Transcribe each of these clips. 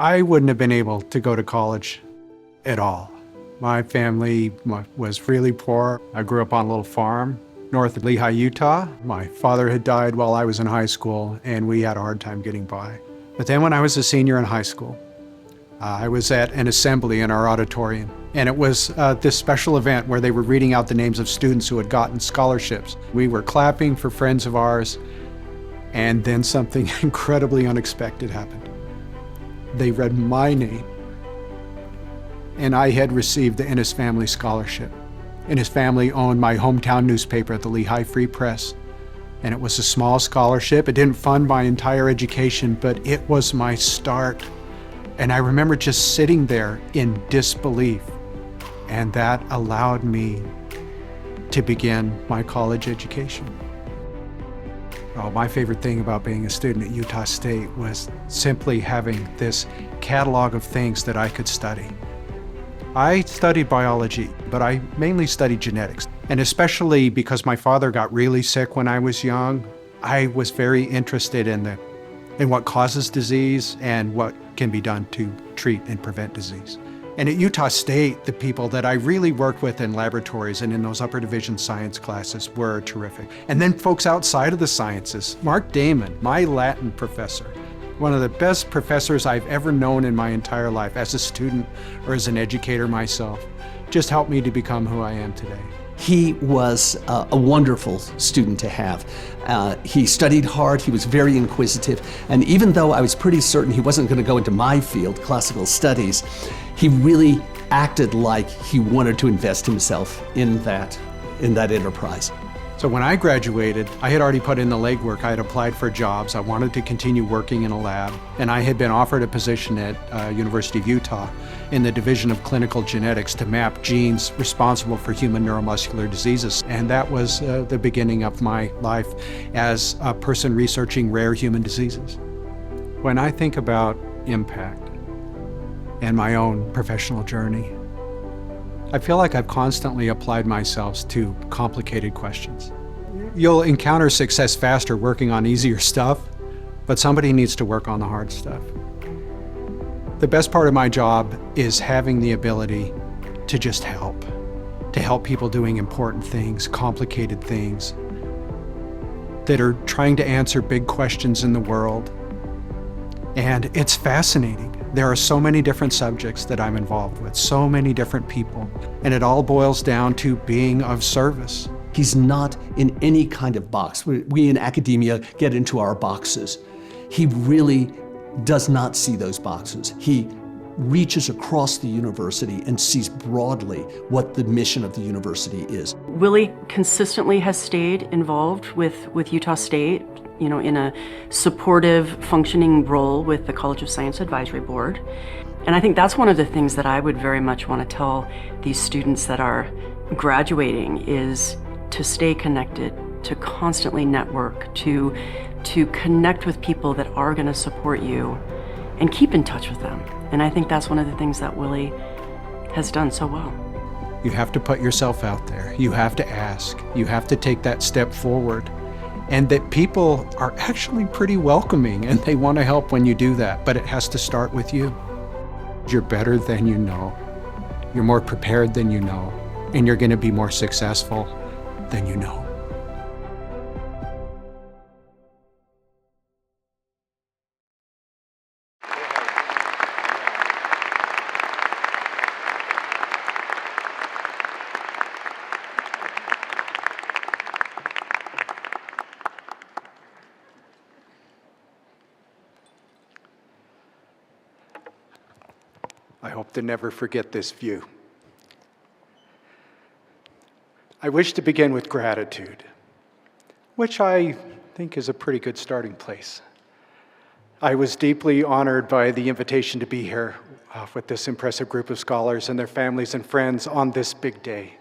I wouldn't have been able to go to college at all. My family was really poor. I grew up on a little farm north of Lehi, Utah. My father had died while I was in high school, and we had a hard time getting by. But then when I was a senior in high school, I was at an assembly in our auditorium, and it was this special event where they were reading out the names of students who had gotten scholarships. We were clapping for friends of ours, and then something incredibly unexpected happened. They read my name, and I had received the Ennis Family Scholarship. Ennis family owned my hometown newspaper at the Lehi Free Press, and it was a small scholarship. It didn't fund my entire education, but it was my start. And I remember just sitting there in disbelief, and that allowed me to begin my college education. Oh, my favorite thing about being a student at Utah State was simply having this catalog of things that I could study. I studied biology, but I mainly studied genetics. And especially because my father got really sick when I was young, I was very interested in what causes disease and what can be done to treat and prevent disease. And at Utah State, the people that I really worked with in laboratories and in those upper division science classes were terrific. And then folks outside of the sciences, Mark Damon, my Latin professor, one of the best professors I've ever known in my entire life as a student or as an educator myself, just helped me to become who I am today. He was a wonderful student to have. He studied hard, he was very inquisitive, and even though I was pretty certain he wasn't going to go into my field, classical studies, he really acted like he wanted to invest himself in that enterprise. So when I graduated, I had already put in the legwork. I had applied for jobs. I wanted to continue working in a lab, and I had been offered a position at University of Utah in the Division of Clinical Genetics to map genes responsible for human neuromuscular diseases. And that was the beginning of my life as a person researching rare human diseases. When I think about impact and my own professional journey, I feel like I've constantly applied myself to complicated questions. You'll encounter success faster working on easier stuff, but somebody needs to work on the hard stuff. The best part of my job is having the ability to just help people doing important things, complicated things, that are trying to answer big questions in the world. And it's fascinating. There are so many different subjects that I'm involved with, so many different people, and it all boils down to being of service. He's not in any kind of box. We in academia get into our boxes. He really does not see those boxes. He reaches across the university and sees broadly what the mission of the university is. Willy consistently has stayed involved with Utah State, in a supportive, functioning role with the College of Science Advisory Board. And I think that's one of the things that I would very much want to tell these students that are graduating is to stay connected, to constantly network, to connect with people that are going to support you and keep in touch with them. And I think that's one of the things that Willy has done so well. You have to put yourself out there. You have to ask. You have to take that step forward. And that people are actually pretty welcoming and they want to help when you do that, but it has to start with you. You're better than you know. You're more prepared than you know. And you're going to be more successful than you know. I hope to never forget this view. I wish to begin with gratitude, which I think is a pretty good starting place. I was deeply honored by the invitation to be here with this impressive group of scholars and their families and friends on this big day.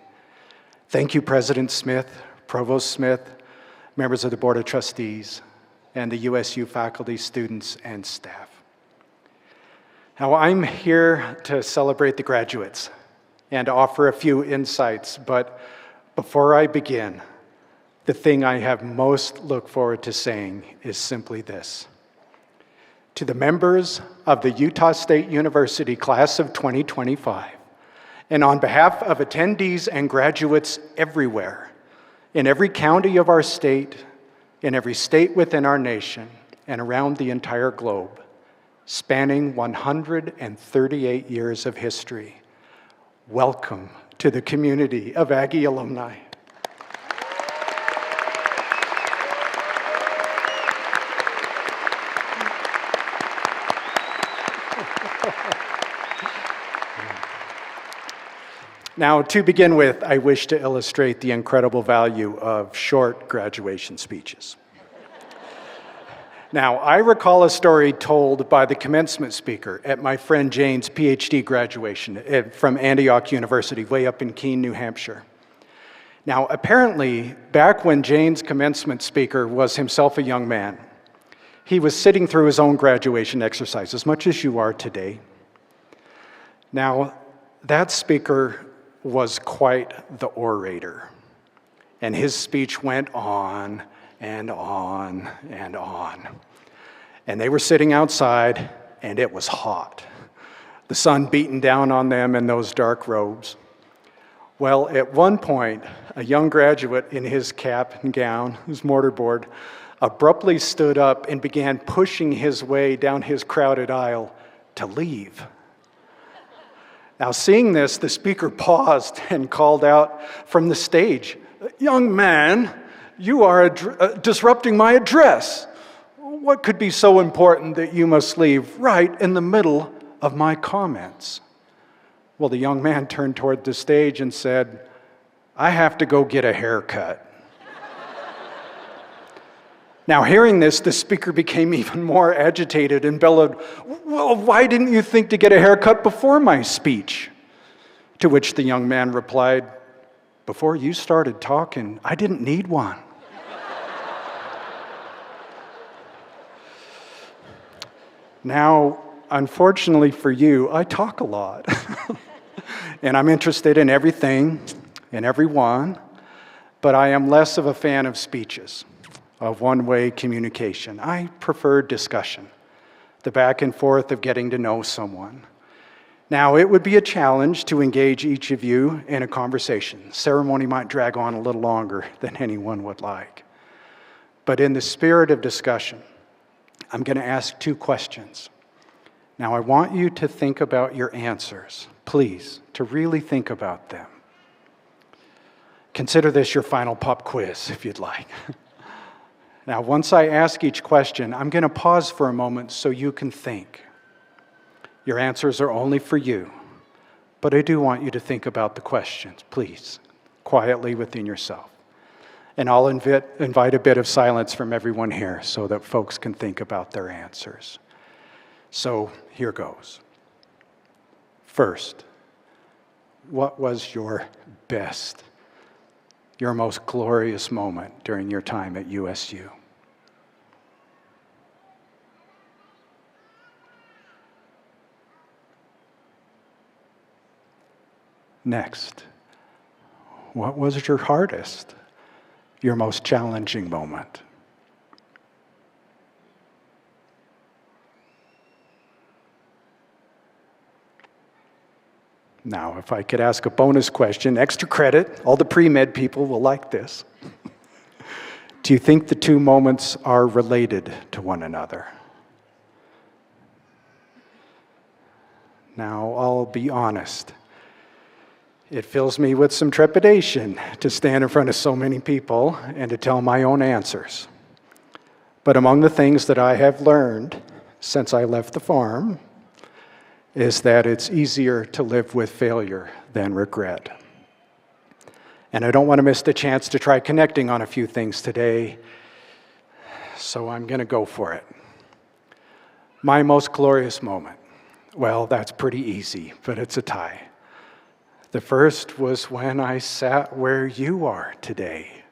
Thank you, President Smith, Provost Smith, members of the Board of Trustees, and the USU faculty, students, and staff. Now, I'm here to celebrate the graduates and to offer a few insights, but before I begin, the thing I have most looked forward to saying is simply this. To the members of the Utah State University class of 2025, and on behalf of attendees and graduates everywhere, in every county of our state, in every state within our nation, and around the entire globe, spanning 138 years of history, welcome to the community of Aggie alumni. Now, to begin with, I wish to illustrate the incredible value of short graduation speeches. Now, I recall a story told by the commencement speaker at my friend Jane's Ph.D. graduation from Antioch University, way up in Keene, New Hampshire. Now, apparently, back when Jane's commencement speaker was himself a young man, he was sitting through his own graduation exercise, much as you are today. Now, that speaker was quite the orator, and his speech went on and on and on. And they were sitting outside, and it was hot. The sun beating down on them in those dark robes. Well, at one point, a young graduate in his cap and gown, his mortarboard, abruptly stood up and began pushing his way down his crowded aisle to leave. Now, seeing this, the speaker paused and called out from the stage, "Young man, you are disrupting my address. What could be so important that you must leave right in the middle of my comments?" Well, the young man turned toward the stage and said, "I have to go get a haircut." Now, hearing this, the speaker became even more agitated and bellowed, "Well, why didn't you think to get a haircut before my speech?" To which the young man replied, "Before you started talking, I didn't need one." Now, unfortunately for you, I talk a lot. And I'm interested in everything and everyone, but I am less of a fan of speeches, of one-way communication. I prefer discussion, the back and forth of getting to know someone. Now, it would be a challenge to engage each of you in a conversation. Ceremony might drag on a little longer than anyone would like. But in the spirit of discussion, I'm going to ask 2 questions. Now, I want you to think about your answers, please, to really think about them. Consider this your final pop quiz, if you'd like. Now, once I ask each question, I'm going to pause for a moment so you can think. Your answers are only for you, but I do want you to think about the questions, please, quietly within yourself. And I'll invite a bit of silence from everyone here so that folks can think about their answers. So here goes. First, what was your best, your most glorious moment during your time at USU? Next, what was your hardest, your most challenging moment? Now, if I could ask a bonus question, extra credit, all the pre-med people will like this. Do you think the 2 moments are related to one another? Now, I'll be honest. It fills me with some trepidation to stand in front of so many people and to tell my own answers. But among the things that I have learned since I left the farm is that it's easier to live with failure than regret. And I don't want to miss the chance to try connecting on a few things today, so I'm going to go for it. My most glorious moment. Well, that's pretty easy, but it's a tie. The first was when I sat where you are today,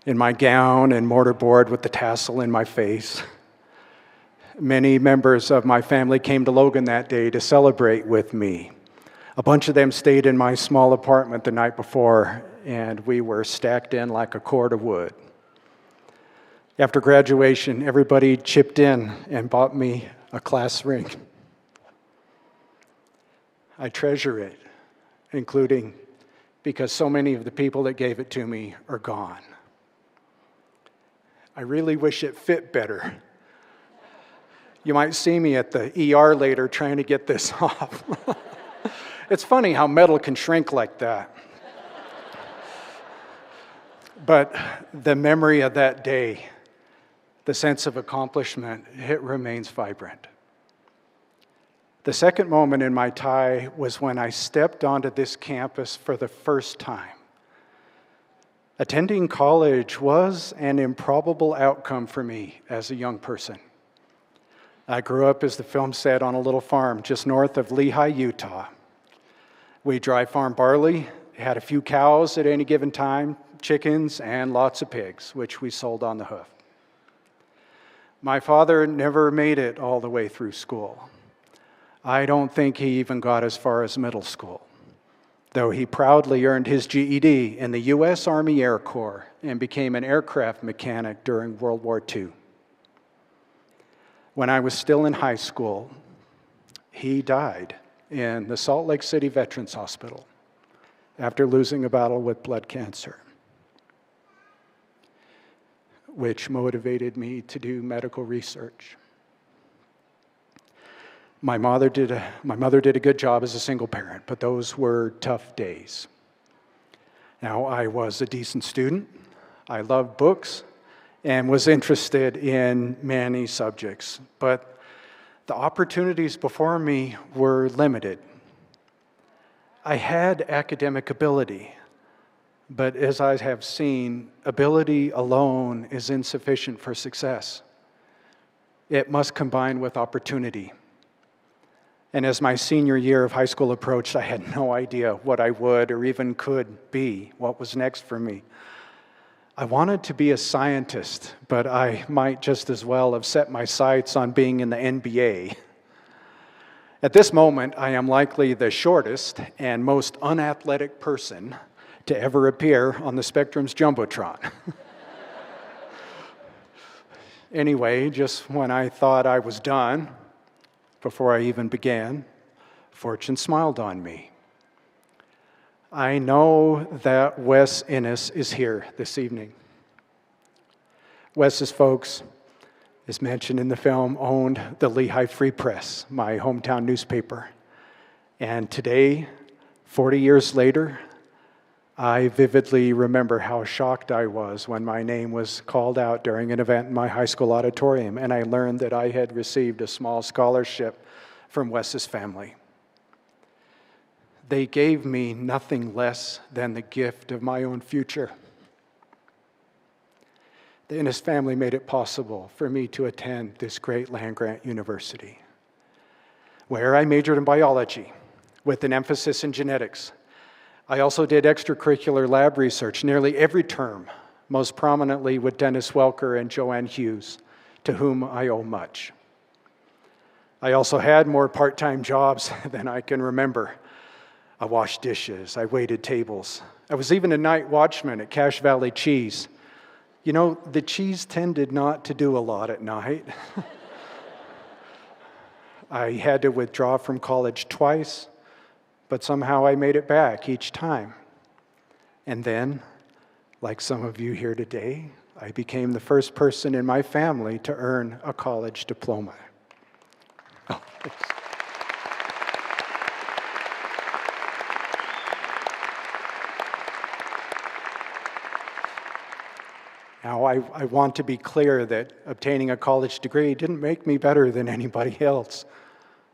in my gown and mortarboard with the tassel in my face. Many members of my family came to Logan that day to celebrate with me. A bunch of them stayed in my small apartment the night before, and we were stacked in like a cord of wood. After graduation, everybody chipped in and bought me a class ring. I treasure it, including because so many of the people that gave it to me are gone. I really wish it fit better. You might see me at the ER later trying to get this off. It's funny how metal can shrink like that. But the memory of that day, the sense of accomplishment, it remains vibrant. The second moment in my tie was when I stepped onto this campus for the first time. Attending college was an improbable outcome for me as a young person. I grew up, as the film said, on a little farm just north of Lehi, Utah. We dry farmed barley, had a few cows at any given time, chickens, and lots of pigs, which we sold on the hoof. My father never made it all the way through school. I don't think he even got as far as middle school, though he proudly earned his GED in the U.S. Army Air Corps and became an aircraft mechanic during World War II. When I was still in high school, he died in the Salt Lake City Veterans Hospital after losing a battle with blood cancer, which motivated me to do medical research. My mother did a good job as a single parent, but those were tough days. Now, I was a decent student. I loved books and was interested in many subjects, but the opportunities before me were limited. I had academic ability, but as I have seen, ability alone is insufficient for success. It must combine with opportunity. And as my senior year of high school approached, I had no idea what I would or even could be, what was next for me. I wanted to be a scientist, but I might just as well have set my sights on being in the NBA. At this moment, I am likely the shortest and most unathletic person to ever appear on the Spectrum's Jumbotron. Anyway, just when I thought I was done, before I even began, fortune smiled on me. I know that Wes Innes is here this evening. Wes's folks, as mentioned in the film, owned the Lehi Free Press, my hometown newspaper. And today, 40 years later, I vividly remember how shocked I was when my name was called out during an event in my high school auditorium, and I learned that I had received a small scholarship from Wes's family. They gave me nothing less than the gift of my own future. The Innes family made it possible for me to attend this great land-grant university, where I majored in biology with an emphasis in genetics. I also did extracurricular lab research nearly every term, most prominently with Dennis Welker and Joanne Hughes, to whom I owe much. I also had more part-time jobs than I can remember. I washed dishes, I waited tables. I was even a night watchman at Cache Valley Cheese. You know, the cheese tended not to do a lot at night. I had to withdraw from college twice, but somehow I made it back each time. And then, like some of you here today, I became the first person in my family to earn a college diploma. Oh, thanks. Now, I want to be clear that obtaining a college degree didn't make me better than anybody else.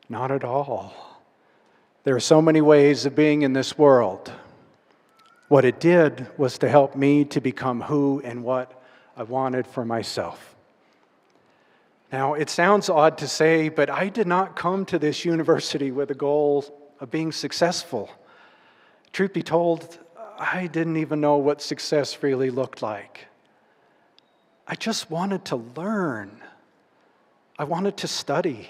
Not at all. There are so many ways of being in this world. What it did was to help me to become who and what I wanted for myself. Now, it sounds odd to say, but I did not come to this university with a goal of being successful. Truth be told, I didn't even know what success really looked like. I just wanted to learn. I wanted to study,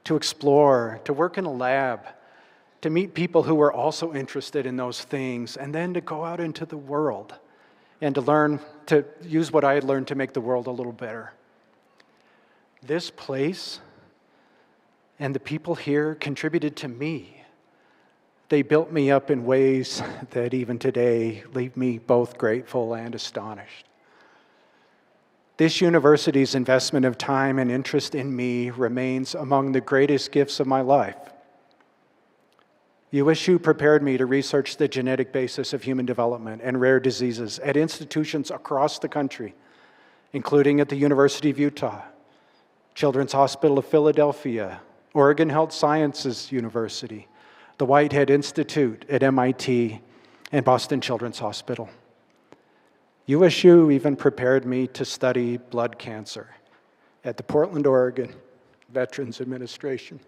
to explore, to work in a lab, to meet people who were also interested in those things, and then to go out into the world and to use what I had learned to make the world a little better. This place and the people here contributed to me. They built me up in ways that even today leave me both grateful and astonished. This university's investment of time and interest in me remains among the greatest gifts of my life. USU prepared me to research the genetic basis of human development and rare diseases at institutions across the country, including at the University of Utah, Children's Hospital of Philadelphia, Oregon Health Sciences University, the Whitehead Institute at MIT, and Boston Children's Hospital. USU even prepared me to study blood cancer at the Portland, Oregon Veterans Administration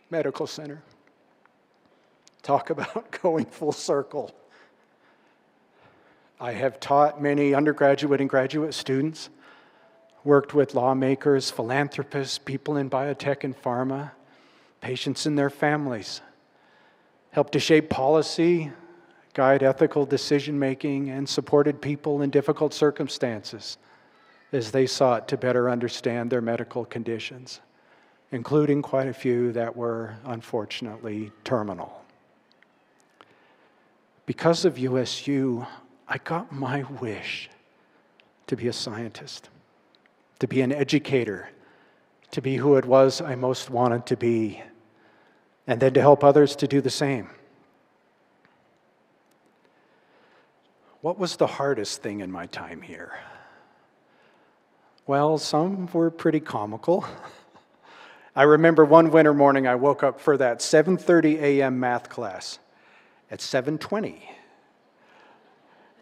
Medical Center. Talk about going full circle. I have taught many undergraduate and graduate students, worked with lawmakers, philanthropists, people in biotech and pharma, patients and their families, helped to shape policy, guide ethical decision-making, and supported people in difficult circumstances as they sought to better understand their medical conditions, including quite a few that were unfortunately terminal. Because of USU, I got my wish to be a scientist, to be an educator, to be who it was I most wanted to be, and then to help others to do the same. What was the hardest thing in my time here? Well, some were pretty comical. I remember one winter morning I woke up for that 7:30 a.m. math class at 7:20.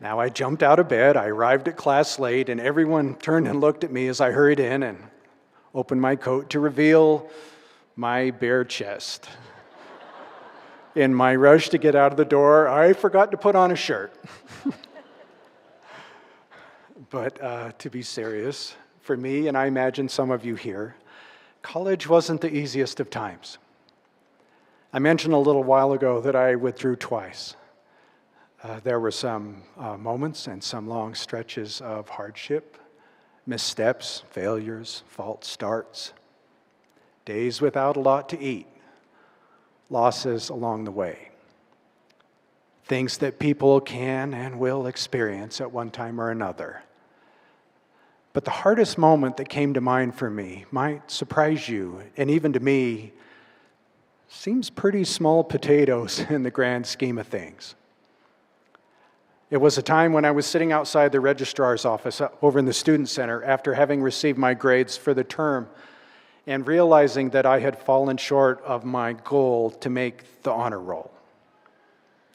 Now I jumped out of bed, I arrived at class late, and everyone turned and looked at me as I hurried in and opened my coat to reveal my bare chest. In my rush to get out of the door, I forgot to put on a shirt. But to be serious, for me, and I imagine some of you here, college wasn't the easiest of times. I mentioned a little while ago that I withdrew twice. There were some moments and some long stretches of hardship, missteps, failures, false starts, days without a lot to eat, losses along the way. Things that people can and will experience at one time or another. But the hardest moment that came to mind for me might surprise you, and even to me, seems pretty small potatoes in the grand scheme of things. It was a time when I was sitting outside the registrar's office over in the student center after having received my grades for the term and realizing that I had fallen short of my goal to make the honor roll.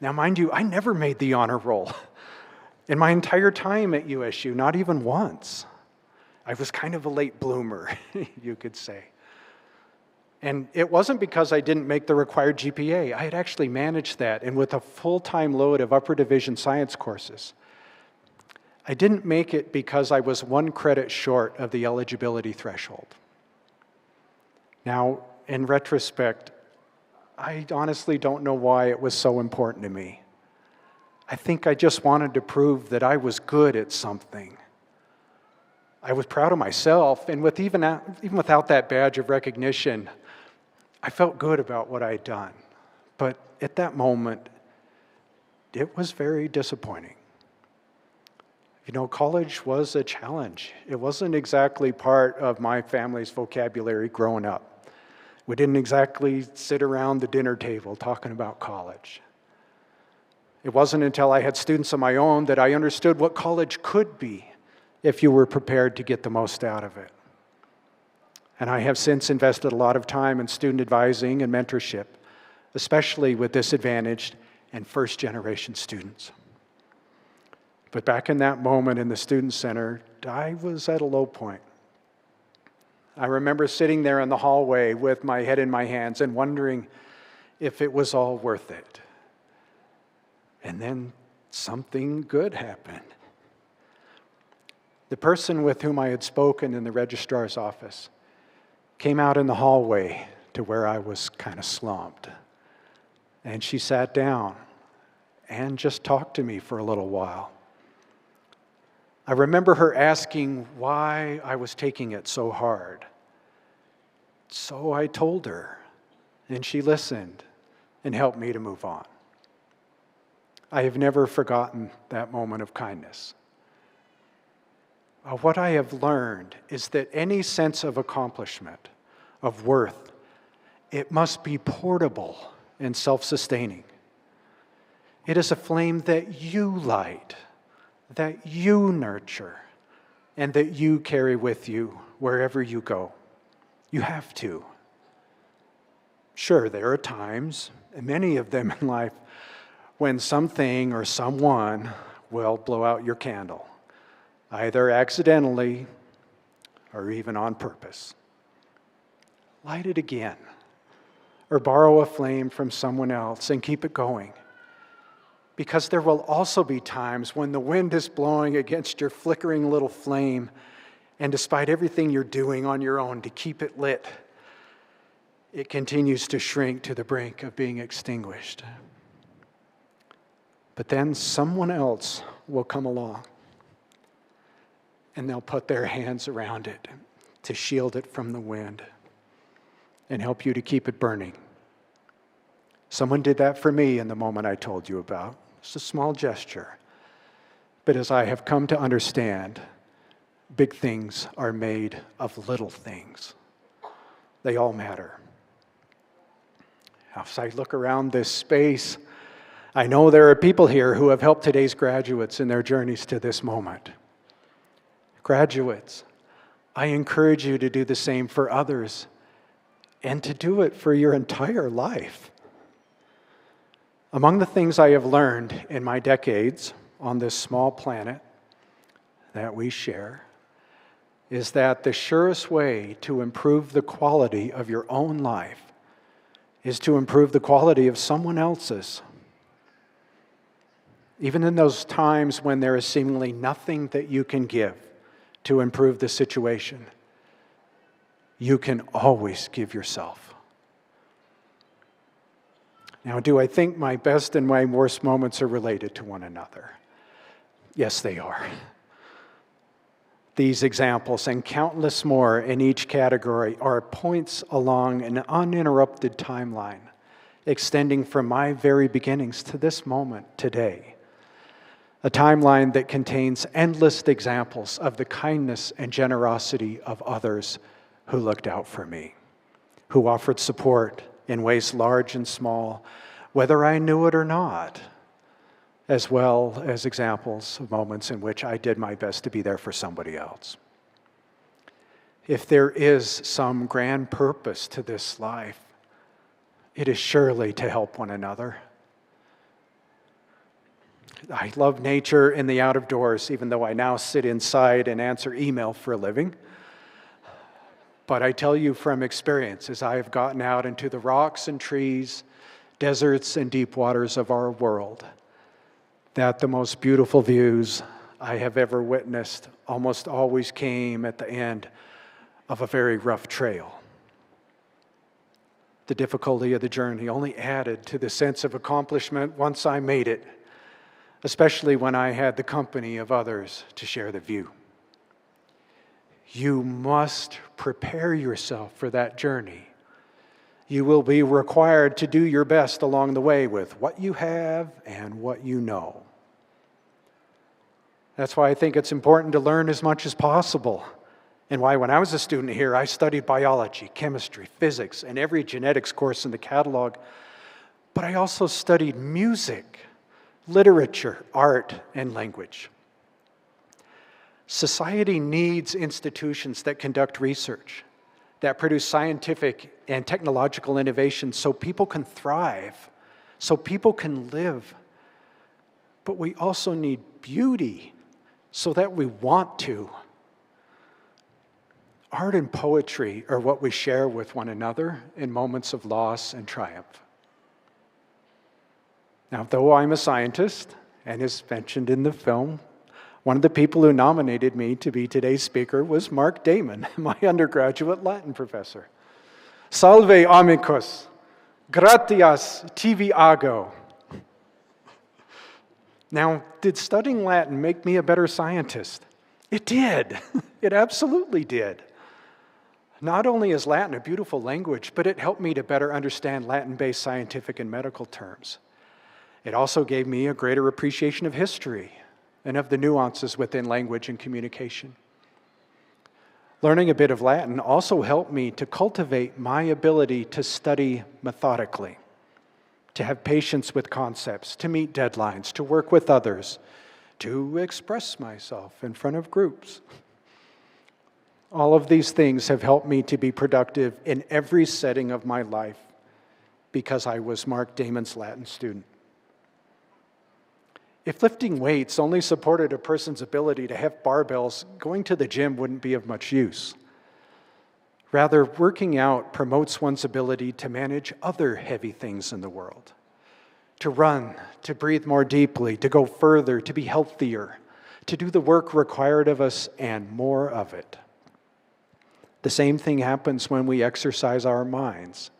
Now, mind you, I never made the honor roll in my entire time at USU, not even once. I was kind of a late bloomer, you could say. And it wasn't because I didn't make the required GPA. I had actually managed that, and with a full-time load of upper division science courses. I didn't make it because I was one credit short of the eligibility threshold. Now, in retrospect, I honestly don't know why it was so important to me. I think I just wanted to prove that I was good at something. I was proud of myself, and even without that badge of recognition, I felt good about what I had done. But at that moment, it was very disappointing. You know, college was a challenge. It wasn't exactly part of my family's vocabulary growing up. We didn't exactly sit around the dinner table talking about college. It wasn't until I had students of my own that I understood what college could be if you were prepared to get the most out of it. And I have since invested a lot of time in student advising and mentorship, especially with disadvantaged and first-generation students. But back in that moment in the student center, I was at a low point. I remember sitting there in the hallway with my head in my hands and wondering if it was all worth it. And then something good happened. The person with whom I had spoken in the registrar's office came out in the hallway to where I was kind of slumped. And she sat down and just talked to me for a little while. I remember her asking why I was taking it so hard. So I told her, and she listened and helped me to move on. I have never forgotten that moment of kindness. What I have learned is that any sense of accomplishment, of worth, it must be portable and self-sustaining. It is a flame that you light, that you nurture, and that you carry with you wherever you go. You have to. Sure, there are times, and many of them in life, when something or someone will blow out your candle, either accidentally or even on purpose. Light it again, or borrow a flame from someone else and keep it going. Because there will also be times when the wind is blowing against your flickering little flame, and despite everything you're doing on your own to keep it lit, it continues to shrink to the brink of being extinguished. But then someone else will come along, and they'll put their hands around it to shield it from the wind and help you to keep it burning. Someone did that for me in the moment I told you about. It's a small gesture. But as I have come to understand, big things are made of little things. They all matter. As I look around this space, I know there are people here who have helped today's graduates in their journeys to this moment. Graduates, I encourage you to do the same for others and to do it for your entire life. Among the things I have learned in my decades on this small planet that we share is that the surest way to improve the quality of your own life is to improve the quality of someone else's. Even in those times when there is seemingly nothing that you can give to improve the situation, you can always give yourself. Now, do I think my best and my worst moments are related to one another? Yes, they are. These examples and countless more in each category are points along an uninterrupted timeline, extending from my very beginnings to this moment today. A timeline that contains endless examples of the kindness and generosity of others who looked out for me, who offered support in ways large and small, whether I knew it or not, as well as examples of moments in which I did my best to be there for somebody else. If there is some grand purpose to this life, it is surely to help one another. I love nature and the out of doors, even though I now sit inside and answer email for a living. But I tell you from experience, as I have gotten out into the rocks and trees, deserts and deep waters of our world, that the most beautiful views I have ever witnessed almost always came at the end of a very rough trail. The difficulty of the journey only added to the sense of accomplishment once I made it, especially when I had the company of others to share the view. You must prepare yourself for that journey. You will be required to do your best along the way with what you have and what you know. That's why I think it's important to learn as much as possible, and why when I was a student here, I studied biology, chemistry, physics, and every genetics course in the catalog. But I also studied music, literature, art, and language. Society needs institutions that conduct research, that produce scientific and technological innovation so people can thrive, so people can live. But we also need beauty so that we want to. Art and poetry are what we share with one another in moments of loss and triumph. Now, though I'm a scientist, and as mentioned in the film, one of the people who nominated me to be today's speaker was Mark Damon, my undergraduate Latin professor. Salve, amicus. Gratias tibi ago. Now, did studying Latin make me a better scientist? It did. It absolutely did. Not only is Latin a beautiful language, but it helped me to better understand Latin-based scientific and medical terms. It also gave me a greater appreciation of history and of the nuances within language and communication. Learning a bit of Latin also helped me to cultivate my ability to study methodically, to have patience with concepts, to meet deadlines, to work with others, to express myself in front of groups. All of these things have helped me to be productive in every setting of my life because I was Mark Damon's Latin student. If lifting weights only supported a person's ability to have barbells, going to the gym wouldn't be of much use. Rather, working out promotes one's ability to manage other heavy things in the world, to run, to breathe more deeply, to go further, to be healthier, to do the work required of us and more of it. The same thing happens when we exercise our minds.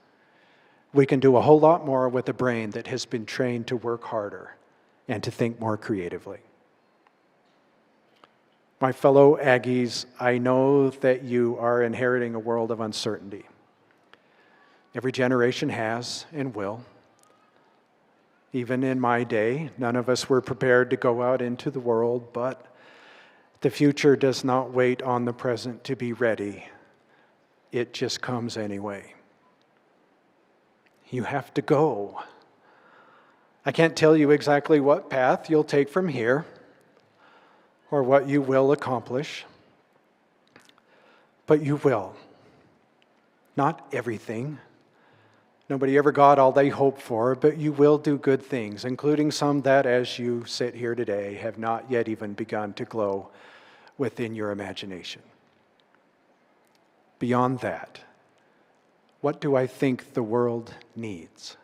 We can do a whole lot more with a brain that has been trained to work harder and to think more creatively. My fellow Aggies, I know that you are inheriting a world of uncertainty. Every generation has and will. Even in my day, none of us were prepared to go out into the world, but the future does not wait on the present to be ready. It just comes anyway. You have to go. I can't tell you exactly what path you'll take from here or what you will accomplish, but you will. Not everything. Nobody ever got all they hoped for, but you will do good things, including some that, as you sit here today, have not yet even begun to glow within your imagination. Beyond that, what do I think the world needs?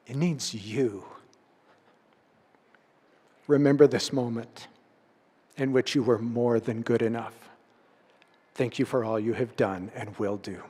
It needs you. Remember this moment in which you were more than good enough. Thank you for all you have done and will do.